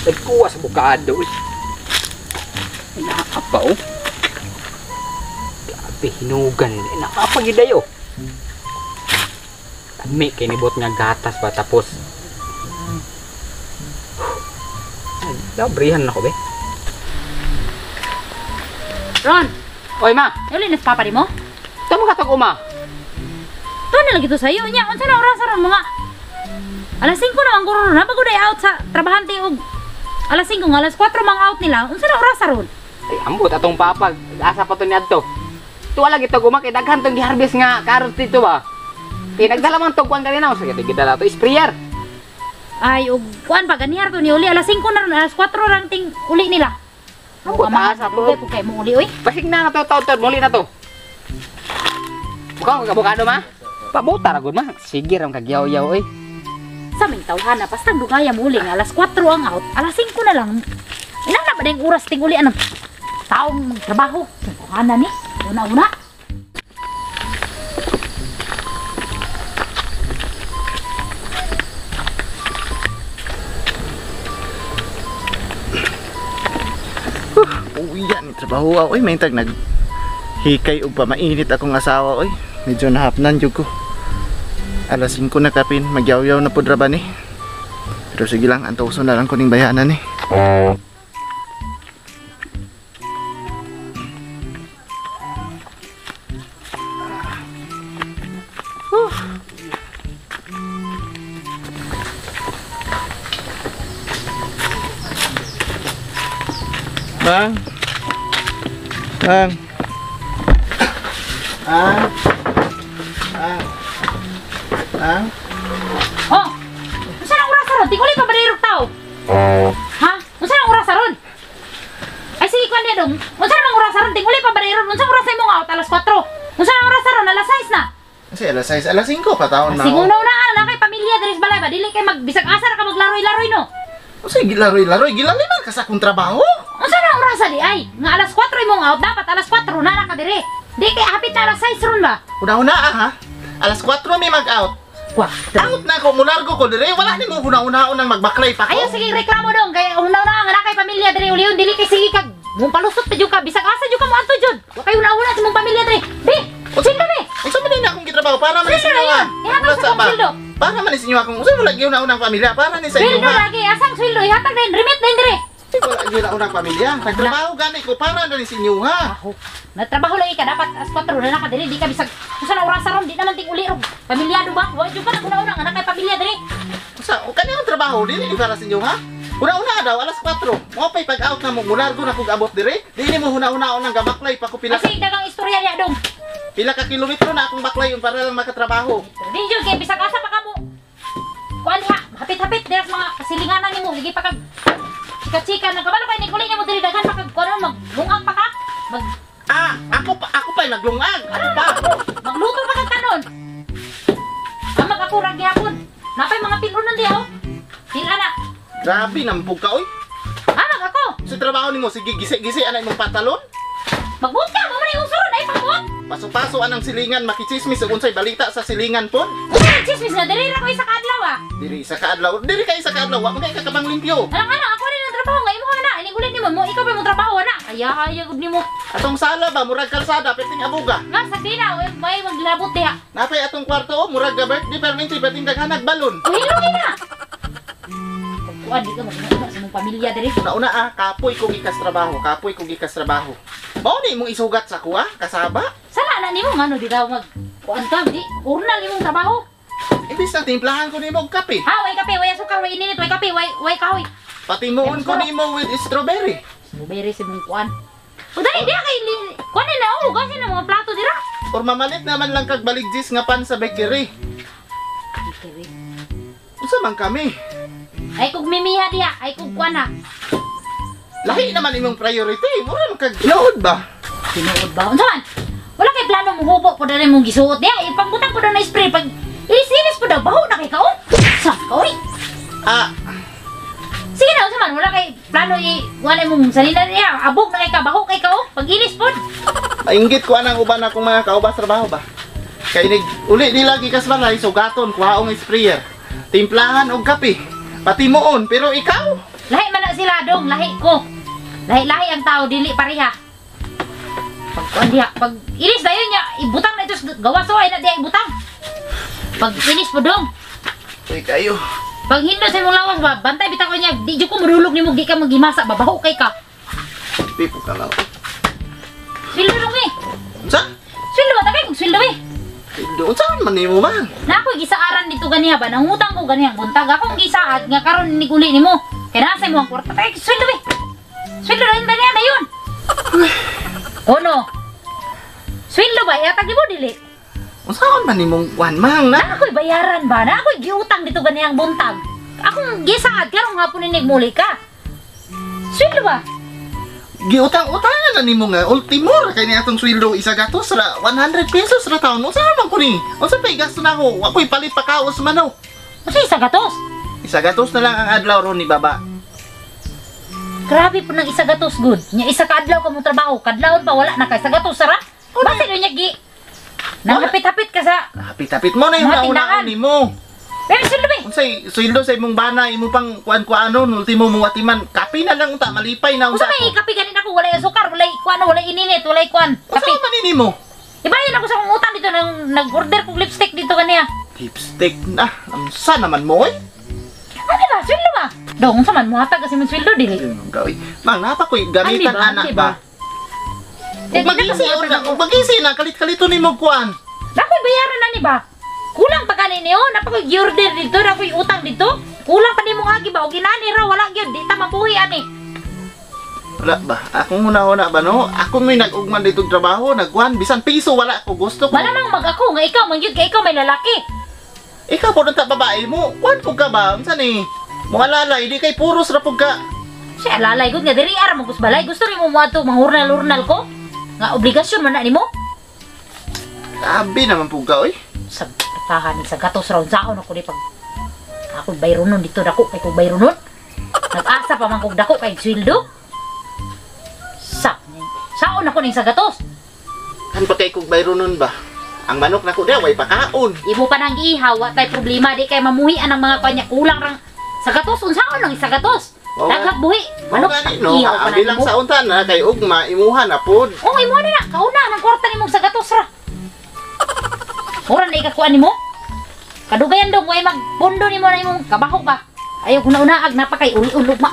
Nagkuha sa bukado. Nakapa oh. Grabe, hinugan. Nakapagidayo. Kami, kinibot nga gatas ba tapos. Labrihan na ko be. Ron! Oy ma! Yuli na sa papa ni mo? Ito mo katag uma. Ito na lagi to sa'yo niya. Unsa na oras ron mga... Alas 5 na ang guro na. Bago na out sa trabahante og... Alas 5 nga, alas 4 mang out nila. Unsa na oras ron? Ay, ambot atong papa. Asa pa to niya to. Tuwa lagi to guma. Kaya daghan tong giharvest nga carrots dito ba. Kaya nagdala man tong kuwan kanina. Sige, gidala to. Sprayer. Ay, og kuan pa ganihar to ni uli. Alas 5 na ron. Alas 4 lang ting uli nila. Ambot asa to. Kung kayo mo uli, oy. Basig na to. Muli na to. Bukaw ka bukado ma. Pabuta ra gud ma. Sige ram kagyaw-yaw oy. Sa may tawhan na. Basta dugaya mo uli. Alas 4 ang out. Alas 5 na lang. Ilan na ba na yung oras ting uli anong taong magtrabaho? Tawhan ni. Una-una. Uy, yan, trabaho ako. Uy, may tag naghikay o pa mainit akong asawa. Uy, medyo nahapnan jud ko. Alas 5 na kapin, magyaw-yaw na pudra ba ni. Pero sige lang, antoso na lang kuning bayanan ni. Bang. Bang. Bang. Oh! Unsa na oras ron? Tinguli pa ba nirog tao? Ha? Unsa na oras ron? Ay sige kuan dia dong. Unsa na oras ron? Tinguli pa ba nirog? Unsa oras mo nga out? Alas 4. Unsa na oras ron? Alas 6 na. Kasi alas 6, alas 5 pa taon na. Sige na kay pamilya diri sa balay ba? Dili kay magbisag asar ka maglaroy-laroy no. Kasi gilaroy-laroy, gilaliman ka sa akong trabaho. Unsa na oras di ay? Nga alas 4 imong out, dapat alas 4 na ka diri. Di kay hapit na alas 6 ron ba? Una-una ha. Alas 4 may mag-out. Out na ako, mulargo ko dire. Wala ni mo una-unaon nang magbaklay pa ko. Ayo sige reklamo dong kay una-una nga na kay pamilya diri uliyon dili kay sige kag mong palusot pa jud ka bisag asa jud ka mo adto jud. Wa kay una-una sa mong pamilya diri. Bi, sildo bi. Unsa man din akong gitrabaho para man Sildo sa inyo. yun. Ihatag sa kong sildo. Para man sa inyo akong unsa wala gyud una-unang pamilya para ni sa inyo. Sildo lagi asang sildo ihatag din remit din diri. Wala gyud una-unang pamilya. Nagtrabaho gani ko para na ni sa inyo ha. Nagtrabaho lagi ka dapat as 4 na ka diri di ka bisag usa na oras ron di naman ting uli ro. Pamilyado ba? Wa jud ka na una-una nga na kay pamilya diri. Sa kaniyang trabaho dili ni para sa inyo ha. Una-una daw alas 4. Mo pay pag-out na mo mulargo na kog abot dire. Dili mo una-una nang gamaklay pa ko pila Kasi dagang istorya niya dong. pila ka kilometro na akong baklayon para lang makatrabaho. Di jud kay bisag asa pa kamo. Kuan ha, hapit-hapit diri mga kasilinganan nimo ligi pa kag chika-chika nagkabalo kay nikuli nimo diri daghan pa kag kuno maglungag pa ka. Ako pa naglungag. Ano pa? Magluto pa kag kanon. Amag ako ra gyapon. Napay mga pilunon di oh. Pila na. Grabe nampug ka oy. Amag ako. Sa trabaho nimo sige gisi-gisi anay mong pantalon. Magbuot ka mo man usuron ay pagbuot. Paso-paso anang silingan makichismis ug unsay balita sa silingan pon. Uy, chismis na diri ra ko isa ka adlaw ah. Diri sa kaadlaw, diri kay sa kaadlaw, wa mo kay kakabang limpyo. Alang ako rin ang trabaho nga imo na. Ini gulit nimo mo ikaw pa mo trabaho na. Aya gud nimo. Atong sala ba murag kalsada perting abuga. Nga sa dina may maglabot diha. Napay atong kwarto murag ga birthday perminti perting daghanag balon. Uy, lugi na. Kuan di ka magmuna sa mong pamilya diri. Una kapoy ko gikas trabaho. Mao ni imong isugat sa kuha, kasaba. Sana na nimo ngano di daw mag kuan ka di. Urnal imong trabaho. Imbis na timplahan ko nimo og kape. Ha, way kape, way asukar, way init, way kape, way kahoy. Patimuon ko nimo with strawberry. Strawberry si mong kuan. O dali diha kay kuan na gasin na mga plato dira. Or mamalit naman lang kag baligjis nga pan sa bakery. Unsa man kami? Ay kog mimiha diha, ay kog kuan na. Lahi naman imong priority. Mura man kag load ba? Tinuod ba? Unsa man? Wala kay plano mo hubo po dali mong gisuot diha. Ipagbutang po daw na spray pag ilis po daw baho na kay kaon. Sa kaoy. Sige na, unsa man wala kay plano wala mong salina diha. Abog na kay ka baho kay kao pag ilis pod. Ainggit ko anang uban akong mga kaubas trabaho ba? Kay uli di lagi kas balay sugaton kuhaong sprayer. Timplahan og kape. Patimuon pero ikaw Lahi man na sila dong, lahi ko. Lahi-lahi ang tao, dili pareha. Pag diha, pag inis dayon niya, ibutang na ito gawas o ay na diya ibutang. Pag inis po dong. Uy, kayo. Pag hindo sa imong lawas ba, bantay bitaw ko niya, di jud ko murulog nimo di ka maghimasa, babaho kay ka. Pipo ka lang. Swildo dong eh. Unsa? Swildo ba tagay kung swildo eh. Doon saan man nimo man? Na ako'y gisaaran dito ganiya ba, nangutang ko ganiyang buntag. Akong gisaad nga karon ni guli nimo. Kaya nasa mo ang kwarta, tagay swildo eh. Swildo rin ba niya na yun? Ono. Swildo ba? Iatag mo dili. Unsaon man nimong kuan mang na? Na ako'y bayaran ba? Na ako'y giutang dito ganiyang buntag. Akong gisaad karon nga po ninig-muli ka. Swildo ba? Giutang-utangan na nimo nga ultimo ra kay ni atong sweldo isa gatos ra 100 pesos ra taon. Unsa man ko ni? Unsa pay gasto na ako? Wa ko'y palit pa kaos man oh. Kasi isa gatos. Isa gatos na lang ang adlaw ron ni baba. Grabe po ng isa gatos good. Nya isa ka adlaw ka mo trabaho. Kadlawon pa wala na kay isa gatos sara. Basta do nya gi. Nanghapit-hapit ka sa Hapit-hapit mo na yung Mga naunaan tindahan. nimo. pero swildo ba? Unsay sweldo sa imong bana imo pang kuan-kuano ultimo mo watiman. Kapi na lang unta malipay na Usa unsa. may kape ganin ako walay asukar, walay kuan, walay ininit, walay kuan. Unsa Kape. man nimo? Ibayan ako sa kong utang dito nang nag-order kong lipstick dito kaniya. Lipstick na. Unsa naman mo oy? Ano ba? Sweldo ba? Dong, sa man mo hatag kasi mong sweldo dili. Gawi. Mang napa ko'y gamitan Ano ba? anak Ano ba? Eh, Ug magisi na kalit-kalito nimo kuan. Nakoy bayaran na ni ba? Kulang pa kanin niyo, napakoy gi-order dito, nakoy utang dito. Kulang pa nimo agi ba o ginani ra wala gyud, di ta mabuhi ani. Wala ba? Ako muna ba no? Ako may nag-ugman dito trabaho, nagkuhan, bisan piso wala ko gusto ko. Malamang mag ako nga ikaw man gyud kay ikaw may lalaki. Ikaw po nang babae mo, kuhan po ka ba? Unsa ni? Mga lalay, di kay puros ra po ka. Siya lalay gud nga diri ara mo balay, gusto nimo mo ato manghurnal-hurnal ko? Nga obligasyon man na nimo. Sabi naman po ka, oy. Sa tahan sa gatos round saon ako ni pag ako bayronon dito dako kay ko bayronon. Nag-asa pa man kog dako kay sweldo. Saon ako ning sa gatos. Kan pa kay kog bayronon ba? Ang manok nako dia way pakaon. Imo pa nang ihaw, wa tay problema di kay mamuhian ang mga kanya kulang rang sa gatos unsaon lang sa gatos. Oo nga. Daghag buhi. Ano Manok gani no? ihaw pa Abi na lang imo. sa unta na kay ugma imuha na pod. Oh, imo na kauna nang kwarta nimo sa gatos ra. Ora na ikakuan nimo. Kadugayan dong way magbondo nimo na imong kabaho ba. Ayaw ko na unaag napakay uli-ulog ma.